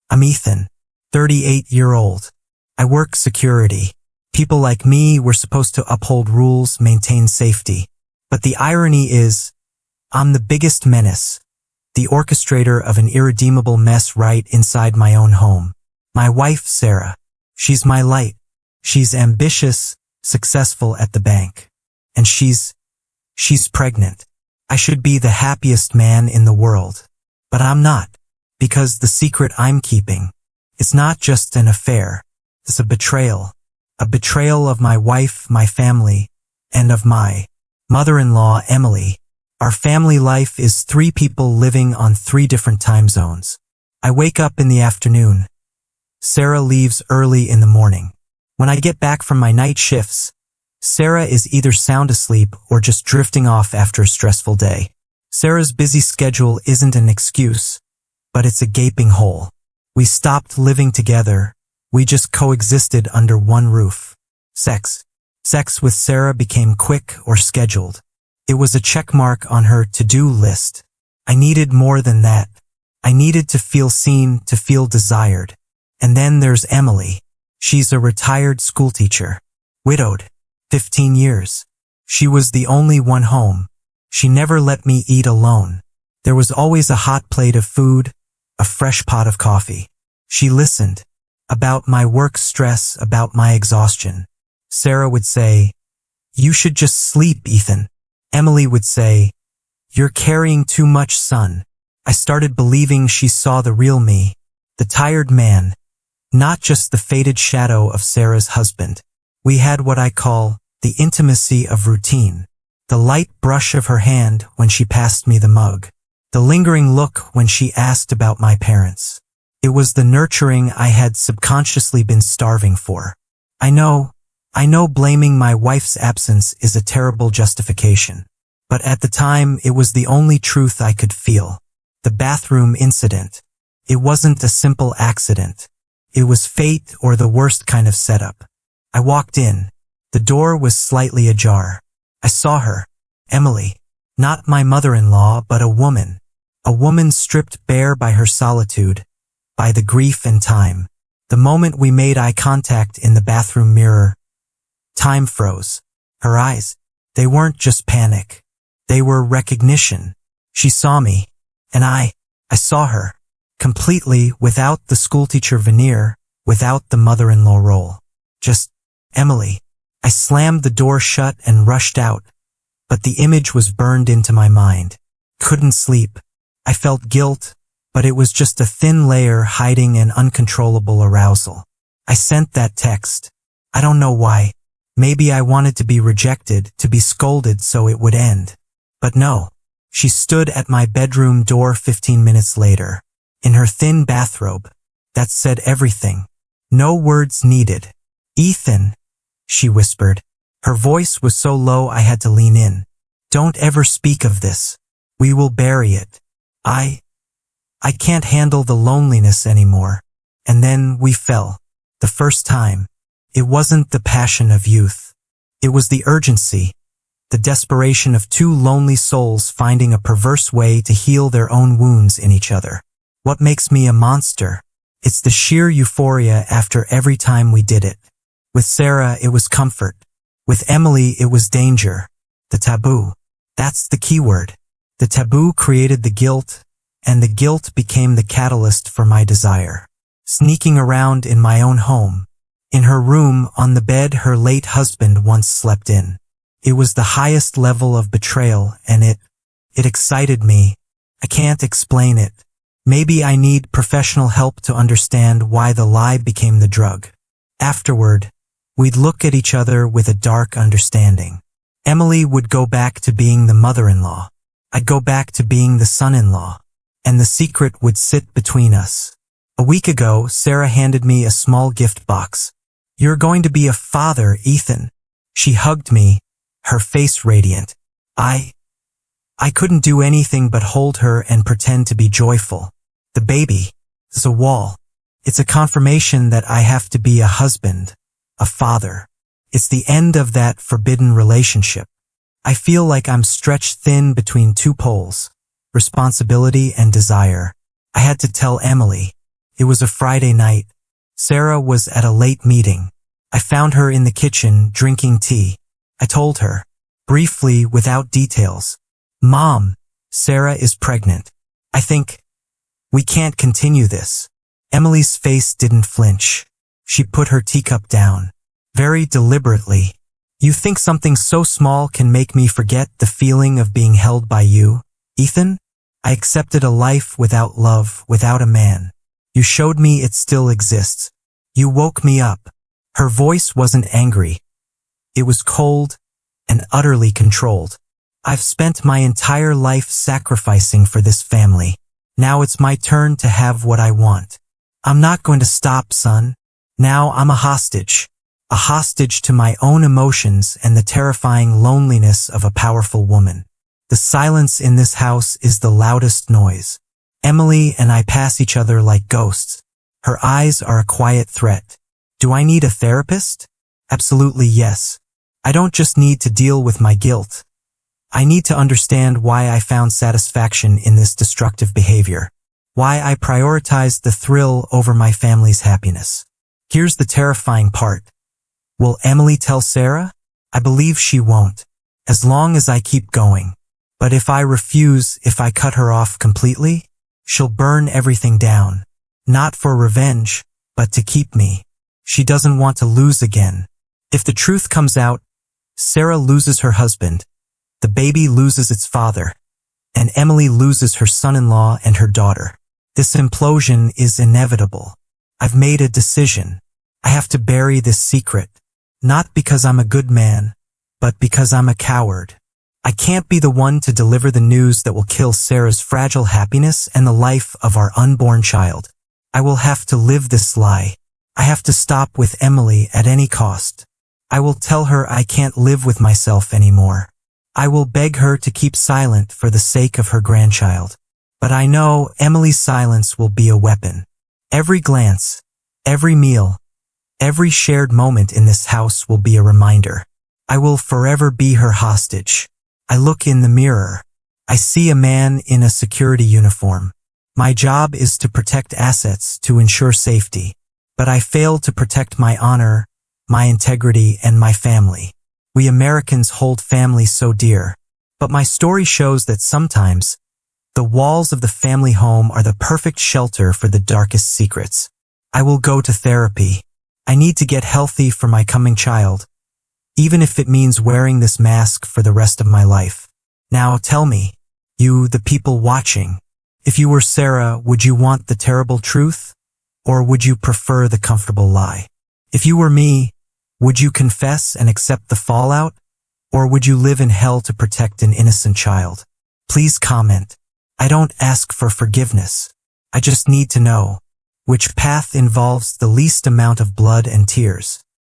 I'm Ethan, 38-year-old. I work security. People like me were supposed to uphold rules, maintain safety. But the irony is, I'm the biggest menace, the orchestrator of an irredeemable mess right inside my own home. My wife, Sarah, she's my light. She's ambitious, successful at the bank. And she's pregnant. I should be the happiest man in the world. But I'm not. Because the secret I'm keeping, it's not just an affair. It's a betrayal. A betrayal of my wife, my family, and of my mother-in-law, Emily. Our family life is 3 people living on 3 different time zones. I wake up in the afternoon. Sarah leaves early in the morning. When I get back from my night shifts, Sarah is either sound asleep or just drifting off after a stressful day. Sarah's busy schedule isn't an excuse, but it's a gaping hole. We stopped living together. We just coexisted under one roof. Sex with Sarah became quick or scheduled. It was a check mark on her to-do list. I needed more than that. I needed to feel seen, to feel desired. And then there's Emily. She's a retired schoolteacher. Widowed. 15 years. She was the only one home. She never let me eat alone. There was always a hot plate of food, a fresh pot of coffee. She listened. About my work stress, about my exhaustion. Sarah would say, "You should just sleep, Ethan." Emily would say, "You're carrying too much, son." I started believing she saw the real me, the tired man, not just the faded shadow of Sarah's husband. We had what I call the intimacy of routine. The light brush of her hand when she passed me the mug. The lingering look when she asked about my parents. It was the nurturing I had subconsciously been starving for. I know blaming my wife's absence is a terrible justification. But at the time, it was the only truth I could feel. The bathroom incident. It wasn't a simple accident. It was fate or the worst kind of setup. I walked in. The door was slightly ajar. I saw her. Emily. Not my mother-in-law, but a woman. A woman stripped bare by her solitude, by the grief and time. The moment we made eye contact in the bathroom mirror, time froze. Her eyes, they weren't just panic. They were recognition. She saw me, and I saw her. Completely, without the schoolteacher veneer, without the mother-in-law role. Just Emily. I slammed the door shut and rushed out. But the image was burned into my mind. Couldn't sleep. I felt guilt, but it was just a thin layer hiding an uncontrollable arousal. I sent that text. I don't know why. Maybe I wanted to be rejected, to be scolded so it would end. But no. She stood at my bedroom door 15 minutes later, in her thin bathrobe. That said everything. No words needed. "Ethan," she whispered. Her voice was so low I had to lean in. "Don't ever speak of this. We will bury it. I can't handle the loneliness anymore." And then we fell. The first time. It wasn't the passion of youth. It was the urgency, the desperation of 2 lonely souls finding a perverse way to heal their own wounds in each other. What makes me a monster? It's the sheer euphoria after every time we did it. With Sarah, it was comfort. With Emily, it was danger. The taboo. That's the key word. The taboo created the guilt, and the guilt became the catalyst for my desire. Sneaking around in my own home. In her room, on the bed her late husband once slept in. It was the highest level of betrayal, and it excited me. I can't explain it. Maybe I need professional help to understand why the lie became the drug. Afterward, we'd look at each other with a dark understanding. Emily would go back to being the mother-in-law. I'd go back to being the son-in-law. And the secret would sit between us. A week ago, Sarah handed me a small gift box. "You're going to be a father, Ethan." She hugged me, her face radiant. I couldn't do anything but hold her and pretend to be joyful. The baby is a wall. It's a confirmation that I have to be a husband, a father. It's the end of that forbidden relationship. I feel like I'm stretched thin between 2 poles, responsibility and desire. I had to tell Emily, It was a Friday night. Sarah was at a late meeting. I found her in the kitchen drinking tea. I told her, briefly without details, "Mom, Sarah is pregnant. I think we can't continue this." Emily's face didn't flinch. She put her teacup down, very deliberately. "You think something so small can make me forget the feeling of being held by you, Ethan? I accepted a life without love, without a man. You showed me it still exists. You woke me up." Her voice wasn't angry. It was cold and utterly controlled. "I've spent my entire life sacrificing for this family. Now it's my turn to have what I want. I'm not going to stop, son. Now I'm a hostage to my own emotions and the terrifying loneliness of a powerful woman. The silence in this house is the loudest noise. Emily and I pass each other like ghosts. Her eyes are a quiet threat. Do I need a therapist? Absolutely yes. I don't just need to deal with my guilt. I need to understand why I found satisfaction in this destructive behavior. Why I prioritized the thrill over my family's happiness. Here's the terrifying part. Will Emily tell Sarah? I believe she won't, as long as I keep going. But if I refuse, if I cut her off completely, she'll burn everything down. Not for revenge, but to keep me. She doesn't want to lose again. If the truth comes out, Sarah loses her husband, the baby loses its father, and Emily loses her son-in-law and her daughter. This implosion is inevitable. I've made a decision. I have to bury this secret. Not because I'm a good man, but because I'm a coward. I can't be the one to deliver the news that will kill Sarah's fragile happiness and the life of our unborn child. I will have to live this lie. I have to stop with Emily at any cost. I will tell her I can't live with myself anymore. I will beg her to keep silent for the sake of her grandchild. But I know Emily's silence will be a weapon. Every glance, every meal, every shared moment in this house will be a reminder. I will forever be her hostage. I look in the mirror. I see a man in a security uniform. My job is to protect assets, to ensure safety. But I failed to protect my honor, my integrity, and my family. We Americans hold family so dear. But my story shows that sometimes, the walls of the family home are the perfect shelter for the darkest secrets. I will go to therapy. I need to get healthy for my coming child, even if it means wearing this mask for the rest of my life. Now tell me, you, the people watching, if you were Sarah, would you want the terrible truth? Or would you prefer the comfortable lie? If you were me, would you confess and accept the fallout? Or would you live in hell to protect an innocent child? Please comment. I don't ask for forgiveness. I just need to know which path involves the least amount of blood and tears.